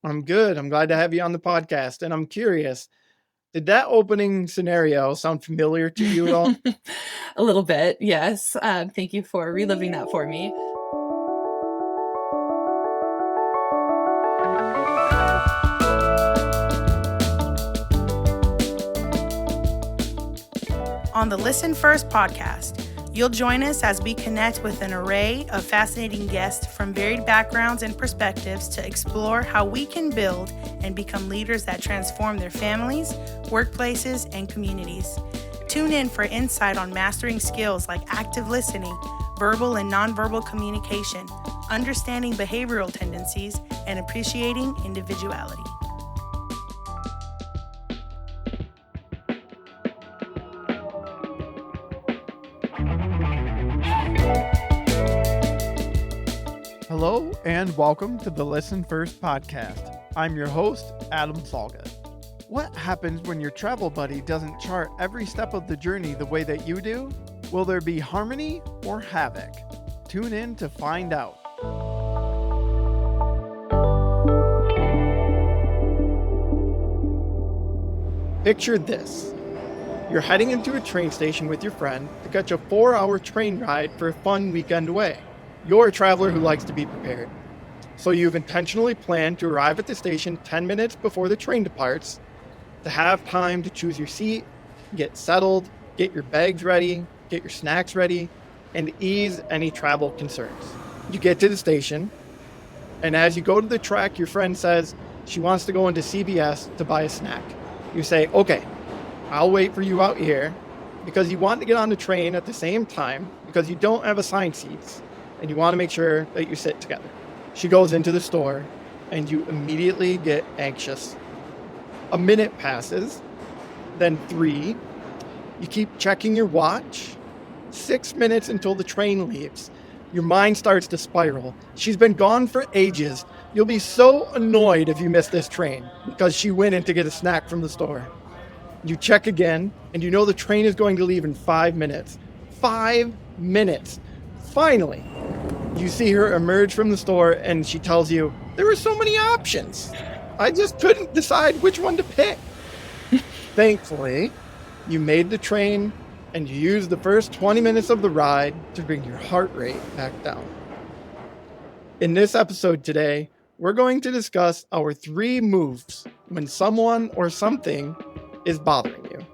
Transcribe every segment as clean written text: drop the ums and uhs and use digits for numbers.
I'm good. I'm glad to have you on the podcast. And I'm curious, did that opening scenario sound familiar to you at all? A little bit, yes. Thank you for reliving that for me. On the Listen First podcast, you'll join us as we connect with an array of fascinating guests from varied backgrounds and perspectives to explore how we can build and become leaders that transform their families, workplaces, and communities. Tune in for insight on mastering skills like active listening, verbal and nonverbal communication, understanding behavioral tendencies, and appreciating individuality. Hello, and welcome to the Listen First podcast. I'm your host, Adam Salgat. What happens when your travel buddy doesn't chart every step of the journey the way that you do? Will there be harmony or havoc? Tune in to find out. Picture this. You're heading into a train station with your friend to catch a 4-hour train ride for a fun weekend away. You're a traveler who likes to be prepared. So you've intentionally planned to arrive at the station 10 minutes before the train departs to have time to choose your seat, get settled, get your bags ready, get your snacks ready, and ease any travel concerns. You get to the station, and as you go to the track, your friend says she wants to go into CVS to buy a snack. You say, okay, I'll wait for you out here, because you want to get on the train at the same time because you don't have assigned seats and you want to make sure that you sit together. She goes into the store and you immediately get anxious. A minute passes, then 3. You keep checking your watch. 6 minutes until the train leaves. Your mind starts to spiral. She's been gone for ages. You'll be so annoyed if you miss this train because she went in to get a snack from the store. You check again, and you know the train is going to leave in 5 minutes. 5 minutes. Finally, you see her emerge from the store, and she tells you, there were so many options. I just couldn't decide which one to pick. Thankfully, you made the train, and you used the first 20 minutes of the ride to bring your heart rate back down. In this episode today, we're going to discuss our 3 moves when someone or something is bothering you.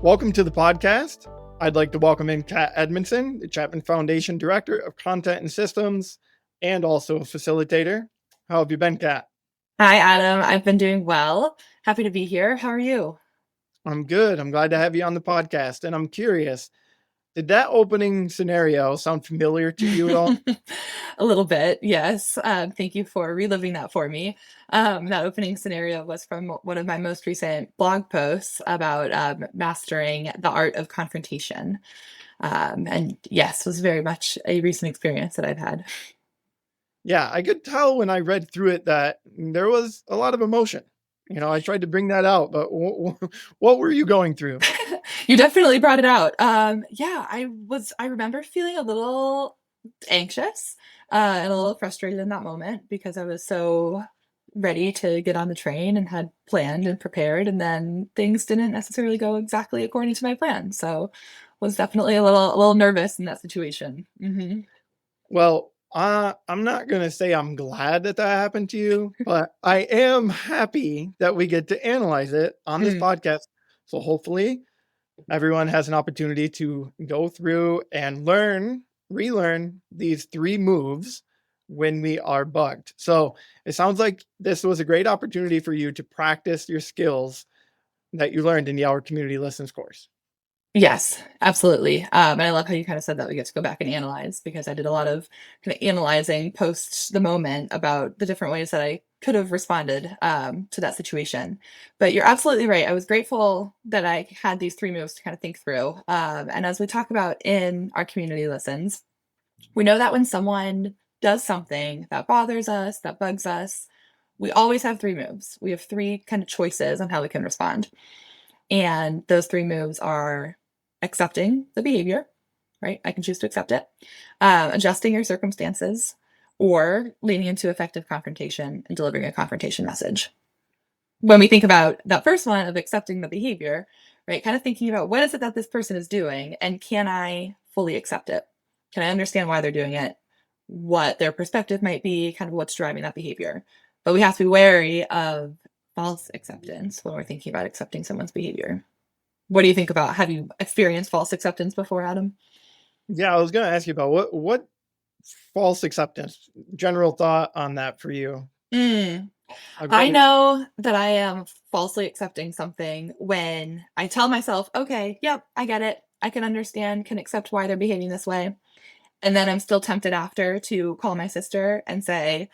Welcome to the podcast. I'd like to welcome in Kat Edmondson, the Chapman Foundation Director of Content and Systems, and also a facilitator. How have you been, Kat? Hi, Adam. I've been doing well. Happy to be here. How are you? I'm good. I'm glad to have you on the podcast. And I'm curious, did that opening scenario sound familiar to you at all? A little bit, yes. Thank you for reliving that for me. That opening scenario was from one of my most recent blog posts about mastering the art of confrontation. And yes, was very much a recent experience that I've had. Yeah, I could tell when I read through it that there was a lot of emotion. I tried to bring that out, but what were you going through? You definitely brought it out. Yeah, I remember feeling a little anxious and a little frustrated in that moment because I was so ready to get on the train and had planned and prepared, and then things didn't necessarily go exactly according to my plan. So was definitely a little nervous in that situation. Well, I'm not going to say I'm glad that happened to you, but I am happy that we get to analyze it on this podcast. So hopefully everyone has an opportunity to go through and relearn these 3 moves when we are bugged. So it sounds like this was a great opportunity for you to practice your skills that you learned in the Our Community Listens course. Yes, absolutely. And I love how you kind of said that we get to go back and analyze, because I did a lot of kind of analyzing post the moment about the different ways that I could have responded to that situation. But you're absolutely right. I was grateful that I had these 3 moves to kind of think through. And as we talk about in our community listens, we know that when someone does something that bothers us, that bugs us, we always have 3 moves. We have 3 kind of choices on how we can respond. And those 3 moves are accepting the behavior, right? I can choose to accept it, adjusting your circumstances, or leaning into effective confrontation and delivering a confrontation message. When we think about that first one of accepting the behavior, right, kind of thinking about what is it that this person is doing and can I fully accept it? Can I understand why they're doing it? What their perspective might be, kind of what's driving that behavior. But we have to be wary of false acceptance when we're thinking about accepting someone's behavior. What do you think about, have you experienced false acceptance before, Adam? Yeah, I was going to ask you about what false acceptance, general thought on that for you. I've I read it. know that I am falsely accepting something when I tell myself, okay, yep, I get it. I can understand, can accept why they're behaving this way. And then I'm still tempted after to call my sister and say,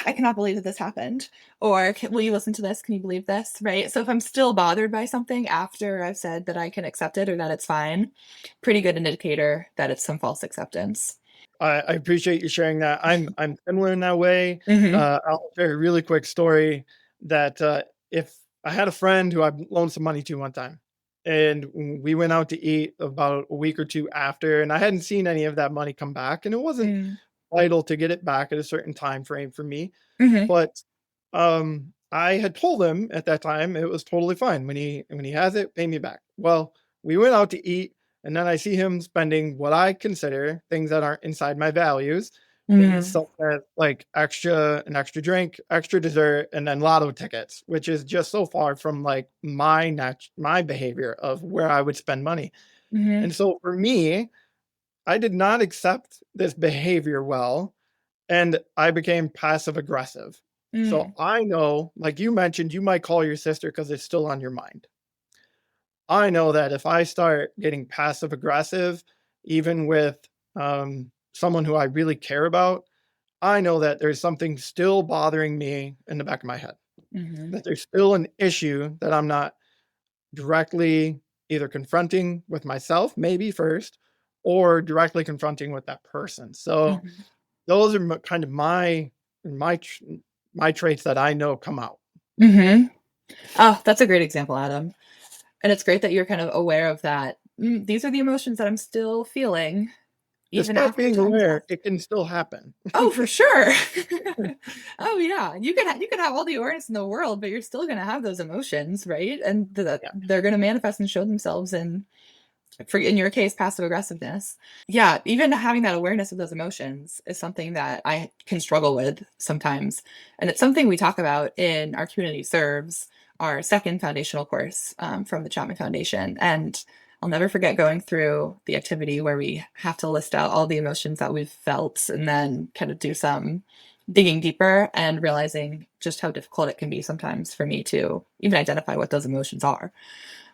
I cannot believe that this happened. Or will you listen to this? Can you believe this? Right. So if I'm still bothered by something after I've said that I can accept it or that it's fine, pretty good indicator that it's some false acceptance. I appreciate you sharing that. I'm similar in that way. Mm-hmm. I'll share a really quick story that if I had a friend who I loaned some money to one time, and we went out to eat about a week or two after, and I hadn't seen any of that money come back, and it wasn't vital to get it back at a certain time frame for me. Mm-hmm. But I had told him at that time it was totally fine. When he has it, pay me back. Well, we went out to eat, and then I see him spending what I consider things that aren't inside my values. Things such as like an extra drink, extra dessert, and then lotto tickets, which is just so far from like my behavior of where I would spend money. Mm-hmm. And so for me, I did not accept this behavior well, and I became passive aggressive. So I know, like you mentioned, you might call your sister because it's still on your mind. I know that if I start getting passive aggressive, even with someone who I really care about, I know that there's something still bothering me in the back of my head. That there's still an issue that I'm not directly either confronting with myself, maybe first, or directly confronting with that person. So those are kind of my traits that I know come out. Mm-hmm. Oh, that's a great example, Adam. And it's great that you're kind of aware of that. These are the emotions that I'm still feeling, even Despite after being time's aware, passed. it can still happen. Oh, for sure. Oh, yeah. You can have all the awareness in the world, but you're still going to have those emotions, right? And Yeah. they're going to manifest and show themselves in your case, passive aggressiveness. Yeah, even having that awareness of those emotions is something that I can struggle with sometimes. And it's something we talk about in our Community Serves, our second foundational course from the Chapman Foundation. And I'll never forget going through the activity where we have to list out all the emotions that we've felt and then kind of do some digging deeper and realizing just how difficult it can be sometimes for me to even identify what those emotions are.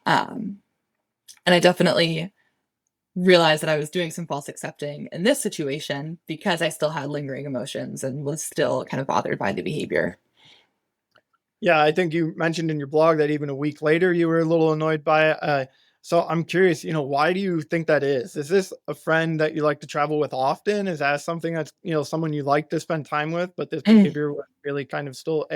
And I definitely realized that I was doing some false accepting in this situation because I still had lingering emotions and was still kind of bothered by the behavior. Yeah, I think you mentioned in your blog that even a week later you were a little annoyed by it. So I'm curious, why do you think that is? Is this a friend that you like to travel with often? Is that something that's, someone you like to spend time with, but this behavior was really kind of still,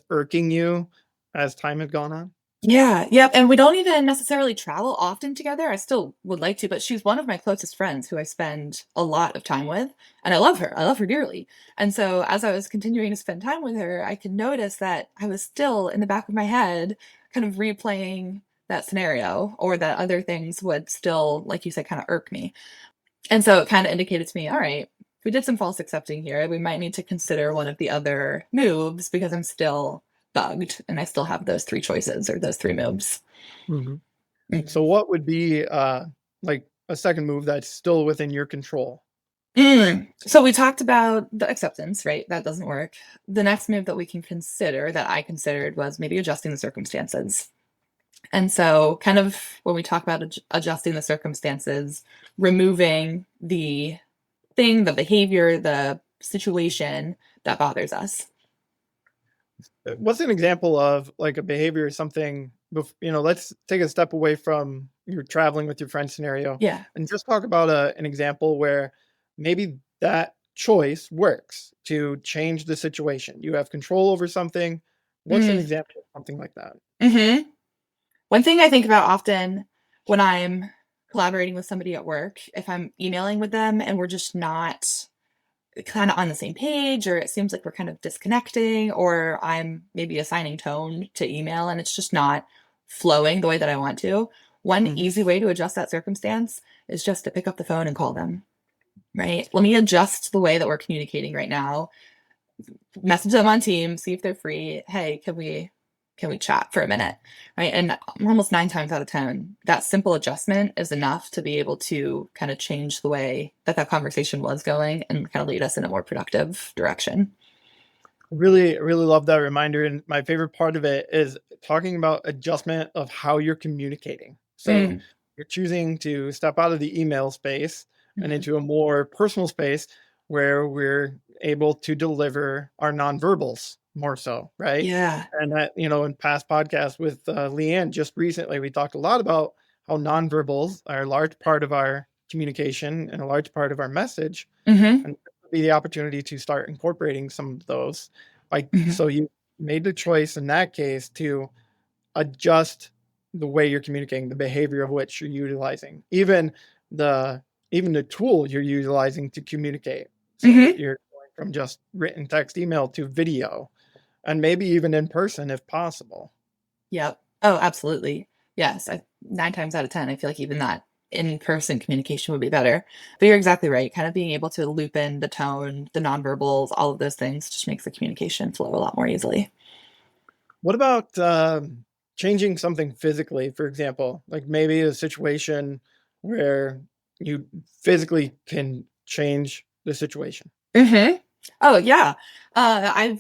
irking you as time had gone on? Yeah, yep. And we don't even necessarily travel often together. I still would like to, but she's one of my closest friends who I spend a lot of time with. And I love her. I love her dearly. And so as I was continuing to spend time with her, I could notice that I was still in the back of my head kind of replaying that scenario, or that other things would still, like you said, kind of irk me. And so it kind of indicated to me, all right, we did some false accepting here. We might need to consider one of the other moves because I'm still bugged and I still have those three choices or those three moves. So what would be like a second move that's still within your control? So we talked about the acceptance, right? That doesn't work. The next move that we can consider, that I considered, was maybe adjusting the circumstances. And so kind of when we talk about adjusting the circumstances, removing the thing, the behavior, the situation that bothers us. What's an example of like a behavior or something, let's take a step away from your traveling with your friend scenario. Yeah. And just talk about an example where maybe that choice works to change the situation. You have control over something. What's an example of something like that? One thing I think about often when I'm collaborating with somebody at work, if I'm emailing with them and we're just not kind of on the same page, or it seems like we're kind of disconnecting, or I'm maybe assigning tone to email and it's just not flowing the way that I want to, one easy way to adjust that circumstance is just to pick up the phone and call them, right? Let me adjust the way that we're communicating right now. Message them on Teams, see if they're free. Hey, can we chat for a minute? Right. And almost 9 times out of 10, that simple adjustment is enough to be able to kind of change the way that that conversation was going and kind of lead us in a more productive direction. Really, really love that reminder. And my favorite part of it is talking about adjustment of how you're communicating. So you're choosing to step out of the email space and into a more personal space where we're able to deliver our nonverbals more so, right? Yeah. And that, in past podcasts with Leanne just recently, we talked a lot about how nonverbals are a large part of our communication and a large part of our message. And be the opportunity to start incorporating some of those. So you made the choice in that case to adjust the way you're communicating, the behavior of which you're utilizing, even the tool you're utilizing to communicate. So you're going from just written text email to video, and maybe even in person if possible. Yep. Oh, absolutely. Yes. 9 times out of 10, I feel like even that in-person communication would be better. But you're exactly right. Kind of being able to loop in the tone, the nonverbals, all of those things just makes the communication flow a lot more easily. What about changing something physically, for example, like maybe a situation where you physically can change the situation? Oh yeah. I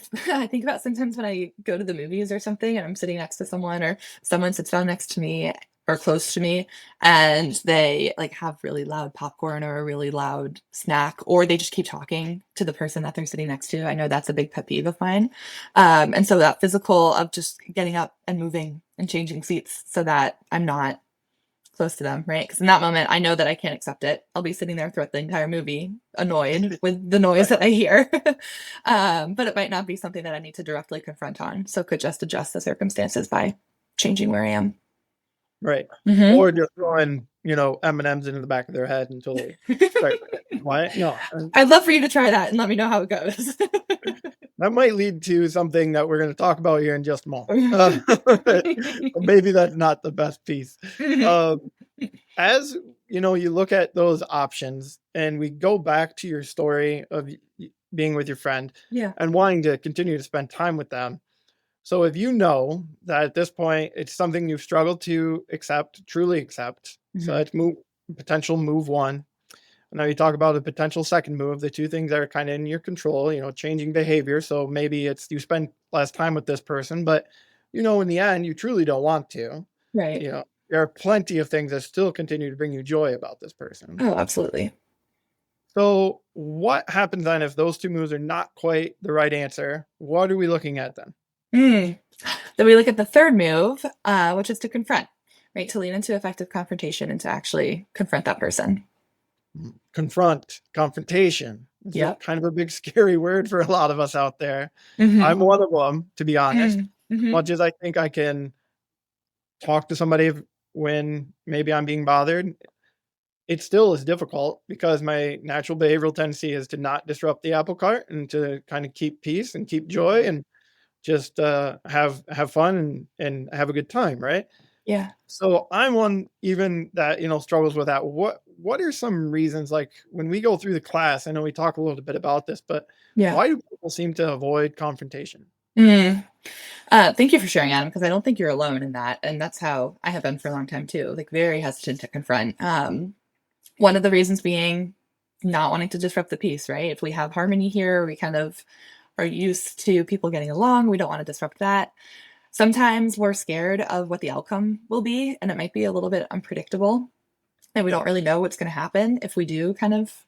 think about sometimes when I go to the movies or something and I'm sitting next to someone or someone sits down next to me or close to me and they like have really loud popcorn or a really loud snack, or they just keep talking to the person that they're sitting next to. I know that's a big pet peeve of mine. And so that physical of just getting up and moving and changing seats so that I'm not close to them, right? Because in that moment, I know that I can't accept it. I'll be sitting there throughout the entire movie, annoyed with the noise that I hear. But it might not be something that I need to directly confront on. So could just adjust the circumstances by changing where I am. Right. Or just throwing, M&Ms into the back of their head until they start quiet. No. I'd love for you to try that and let me know how it goes. That might lead to something that we're going to talk about here in just a moment. Maybe that's not the best piece. As you look at those options and we go back to your story of being with your friend and wanting to continue to spend time with them. So if you know that at this point, it's something you've struggled to truly accept. So that's potential move one. Now you talk about a potential second move, the two things that are kind of in your control, changing behavior. So maybe it's you spend less time with this person, but in the end, you truly don't want to. Right. There are plenty of things that still continue to bring you joy about this person. Oh, absolutely. So what happens then if those two moves are not quite the right answer? What are we looking at then? Then we look at the third move, which is to confront, right? To lean into effective confrontation and to actually confront that person. Confrontation. It's kind of a big, scary word for a lot of us out there. I'm one of them, to be honest. Much as I think I can talk to somebody when maybe I'm being bothered, it still is difficult because my natural behavioral tendency is to not disrupt the apple cart and to kind of keep peace and keep joy and just have fun and have a good time, right? Yeah. So I'm one even that struggles with that. What are some reasons, like when we go through the class? I know we talk a little bit about this, but why do people seem to avoid confrontation? Thank you for sharing, Adam, because I don't think you're alone in that, and that's how I have been for a long time too. Like very hesitant to confront. One of the reasons being not wanting to disrupt the peace, right? If we have harmony here, we kind of are used to people getting along. We don't want to disrupt that. Sometimes we're scared of what the outcome will be, and it might be a little bit unpredictable. And we don't really know what's going to happen if we do kind of,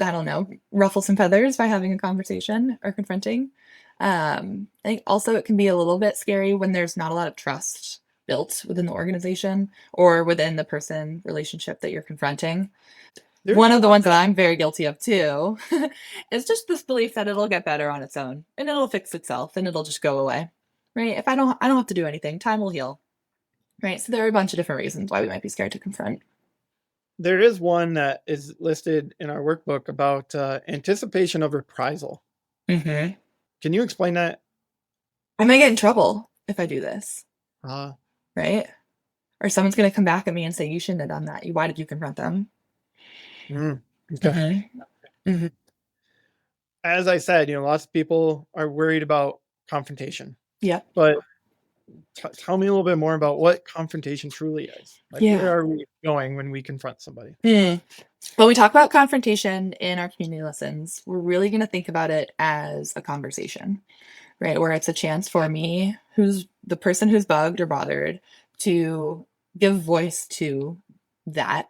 I don't know, ruffle some feathers by having a conversation or confronting. I think also it can be a little bit scary when there's not a lot of trust built within the organization or within the person relationship that you're confronting. One of the ones that I'm very guilty of too is just this belief that it'll get better on its own and it'll fix itself and it'll just go away. Right? If I don't have to do anything, time will heal. Right. So there are a bunch of different reasons why we might be scared to confront. There is one that is listed in our workbook about anticipation of reprisal. Mm-hmm. Can you explain that? I might get in trouble if I do this. Uh, Right. Or someone's going to come back at me and say, you shouldn't have done that. Why did you confront them? okay. Mm-hmm. Mm-hmm. As I said, lots of people are worried about confrontation. Yeah. But tell me a little bit more about what confrontation truly is. Like, Yeah. where are we going when we confront somebody? When we talk about confrontation in our community lessons, we're really going to think about it as a conversation, right? Where it's a chance for me, who's the person who's bugged or bothered, to give voice to that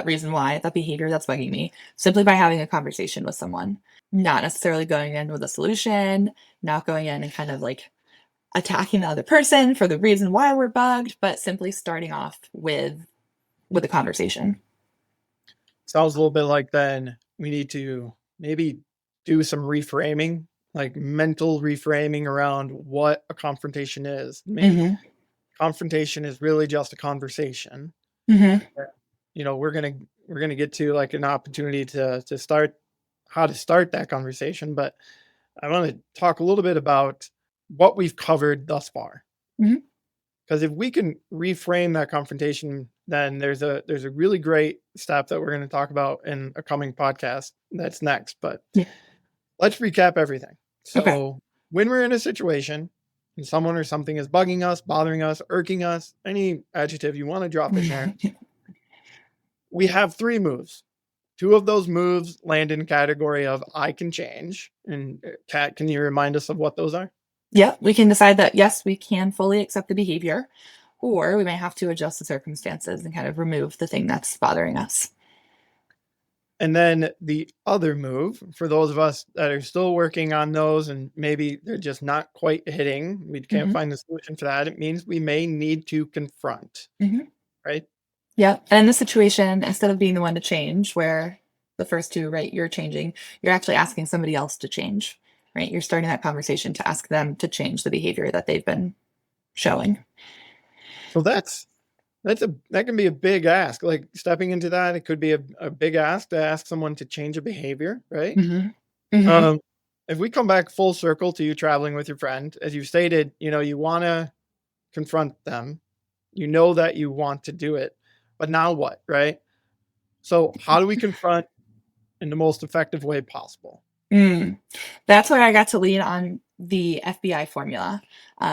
reason why, that behavior that's bugging me, simply by having a conversation with someone, not necessarily going in with a solution, not going in and kind of like attacking the other person for the reason why we're bugged, but simply starting off with a conversation. Sounds a little bit like then we need to maybe do some reframing, like mental reframing around what a confrontation is. Maybe confrontation is really just a conversation. We're gonna get to like an opportunity to start how to start that conversation, but I want to talk a little bit about what we've covered thus far. Because if we can reframe that confrontation, then there's a really great step that we're going to talk about in a coming podcast that's next. But let's recap everything. So when we're in a situation and someone or something is bugging us, bothering us, irking us, any adjective you want to drop in there, we have 3 moves. 2 of those moves land in category of I can change. And Kat, can you remind us of what those are? Yeah, we can decide that, yes, we can fully accept the behavior, or we may have to adjust the circumstances and kind of remove the thing that's bothering us. And then the other move, for those of us that are still working on those and maybe they're just not quite hitting, we can't find the solution for that. It means we may need to confront, right? Yeah. And in this situation, instead of being the one to change, where the first 2, right, you're changing, you're actually asking somebody else to change, right? You're starting that conversation to ask them to change the behavior that they've been showing. So that can be a big ask. Like stepping into that, it could be a big ask to ask someone to change a behavior, right? If we come back full circle to you traveling with your friend, as you stated, you want to confront them, that you want to do it, but now what, right? So how do we confront in the most effective way possible? That's where I got to lean on the FBI formula,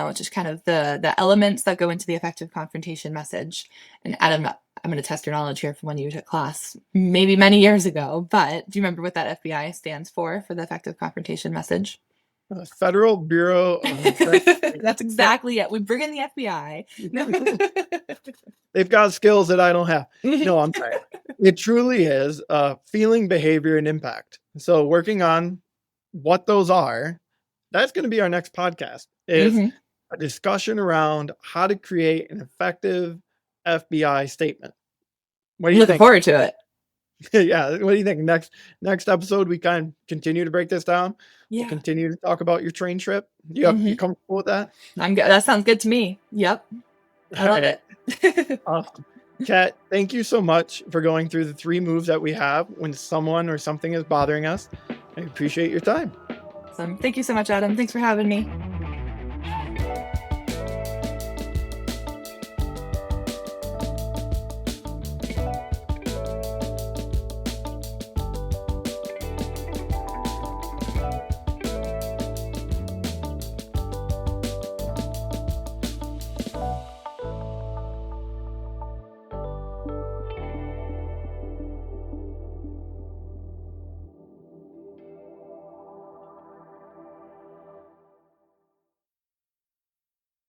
which is kind of the elements that go into the effective confrontation message. And Adam, I'm going to test your knowledge here from when you took class, maybe many years ago, but do you remember what that FBI stands for the effective confrontation message? Federal Bureau of That's exactly it. We bring in the FBI. They've got skills that I don't have. No, I'm sorry. It truly is feeling, behavior, and impact. So working on what those are, that's going to be our next podcast, is a discussion around how to create an effective FBI statement. What do you think? Looking forward to it. Yeah. What do you think? Next episode, we kind of continue to break this down. Yeah. We'll continue to talk about your train trip. You comfortable with that? I'm good. That sounds good to me. Yep. I love it. Awesome. Kat, thank you so much for going through the 3 moves that we have when someone or something is bothering us. I appreciate your time. Awesome. Thank you so much, Adam. Thanks for having me.